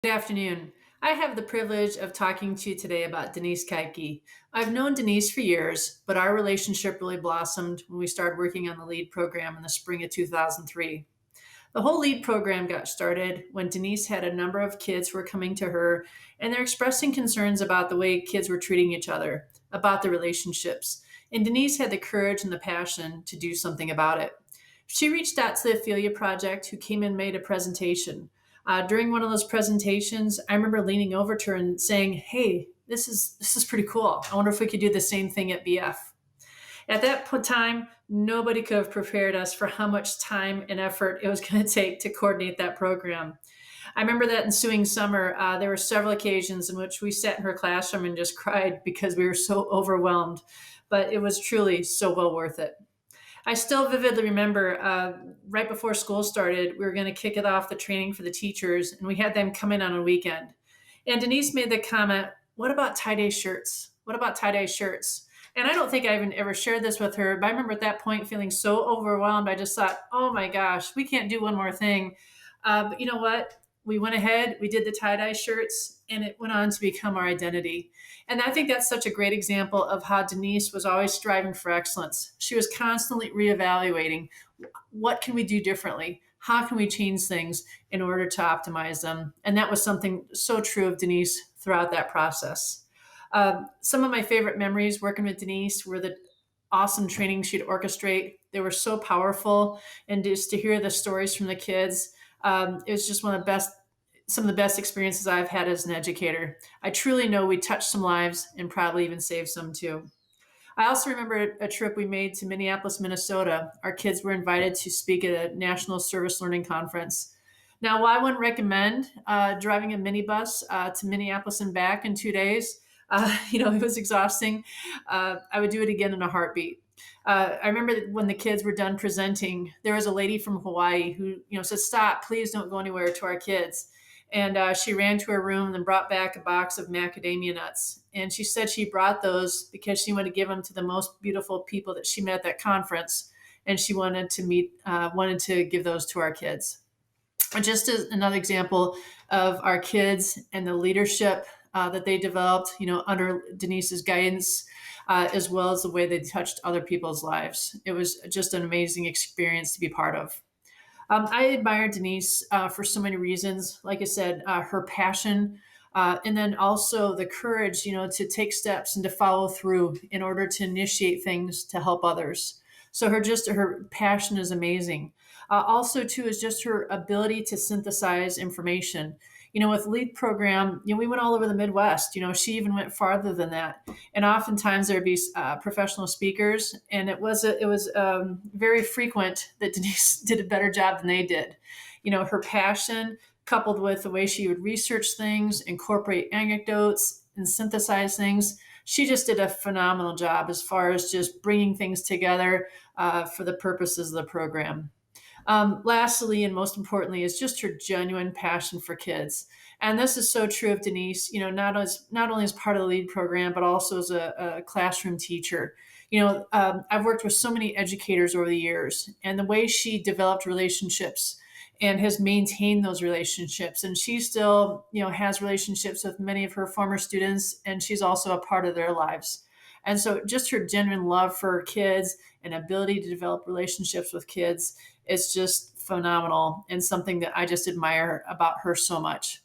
afternoon. I have the privilege of talking to you today about Denise Koebcke. I've known Denise for years, but our relationship really blossomed when we started working on the LEAD program in the spring of 2003. The whole LEAD program got started when Denise had a number of kids who were coming to her and they're expressing concerns about the way kids were treating each other, about the relationships. And Denise had the courage and the passion to do something about it. She reached out to the Ophelia Project, who came and made a presentation. During one of those presentations, I remember leaning over to her and saying, "Hey, this is pretty cool. I wonder if we could do the same thing at BF." At that time, nobody could have prepared us for how much time and effort it was going to take to coordinate that program. I remember that ensuing summer, there were several occasions in which we sat in her classroom and just cried because we were so overwhelmed, but it was truly so well worth it. I still vividly remember right before school started, we were going to kick it off the training for the teachers, and we had them come in on a weekend. And Denise made the comment, "What about tie-dye shirts? What about tie-dye shirts?" And I don't think I even ever shared this with her, but I remember at that point feeling so overwhelmed. I just thought, oh my gosh, we can't do one more thing. But you know what? We went ahead, we did the tie dye shirts, and it went on to become our identity. And I think that's such a great example of how Denise was always striving for excellence. She was constantly reevaluating what can we do differently? How can we change things in order to optimize them? And that was something so true of Denise throughout that process. Some of my favorite memories working with Denise were the awesome training she'd orchestrate. They were so powerful, and just to hear the stories from the kids, it was just some of the best experiences I've had as an educator. I truly know we touched some lives and probably even saved some too. I also remember a trip we made to Minneapolis, Minnesota. Our kids were invited to speak at a National Service Learning Conference. Now, while I wouldn't recommend driving a minibus to Minneapolis and back in 2 days, it was exhausting. I would do it again in a heartbeat. I remember that when the kids were done presenting, there was a lady from Hawaii who, said, "Stop, please don't go anywhere," to our kids. And she ran to her room and brought back a box of macadamia nuts. And she said she brought those because she wanted to give them to the most beautiful people that she met at that conference. And she wanted to give those to our kids. Just as another example of our kids and the leadership that they developed, under Denise's guidance, as well as the way they touched other people's lives. It was just an amazing experience to be part of. I admire Denise for so many reasons. Like I said, her passion, and then also the courage, to take steps and to follow through in order to initiate things to help others. So her passion is amazing. Also, too, is just her ability to synthesize information. With LEAD program, we went all over the Midwest. She even went farther than that. And oftentimes there'd be professional speakers, and it was very frequent that Denise did a better job than they did. Her passion, coupled with the way she would research things, incorporate anecdotes, and synthesize things. She just did a phenomenal job as far as just bringing things together for the purposes of the program. Lastly, and most importantly, is just her genuine passion for kids. And this is so true of Denise, not only as part of the LEAD program, but also as a classroom teacher. I've worked with so many educators over the years, and the way she developed relationships and has maintained those relationships. And she still, has relationships with many of her former students, and she's also a part of their lives. And so just her genuine love for her kids and ability to develop relationships with kids is just phenomenal, and something that I just admire about her so much.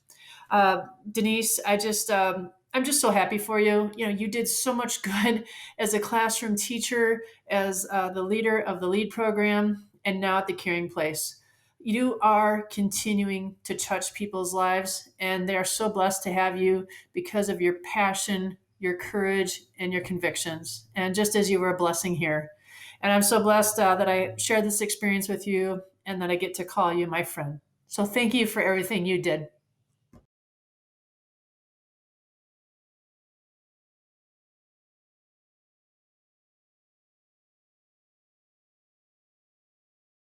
Denise, I'm just so happy for you. You did so much good as a classroom teacher, as the leader of the LEAD program, and now at the Caring Place. You are continuing to touch people's lives, and they are so blessed to have you because of your passion, your courage, and your convictions. And just as you were a blessing here. And I'm so blessed that I shared this experience with you and that I get to call you my friend. So thank you for everything you did.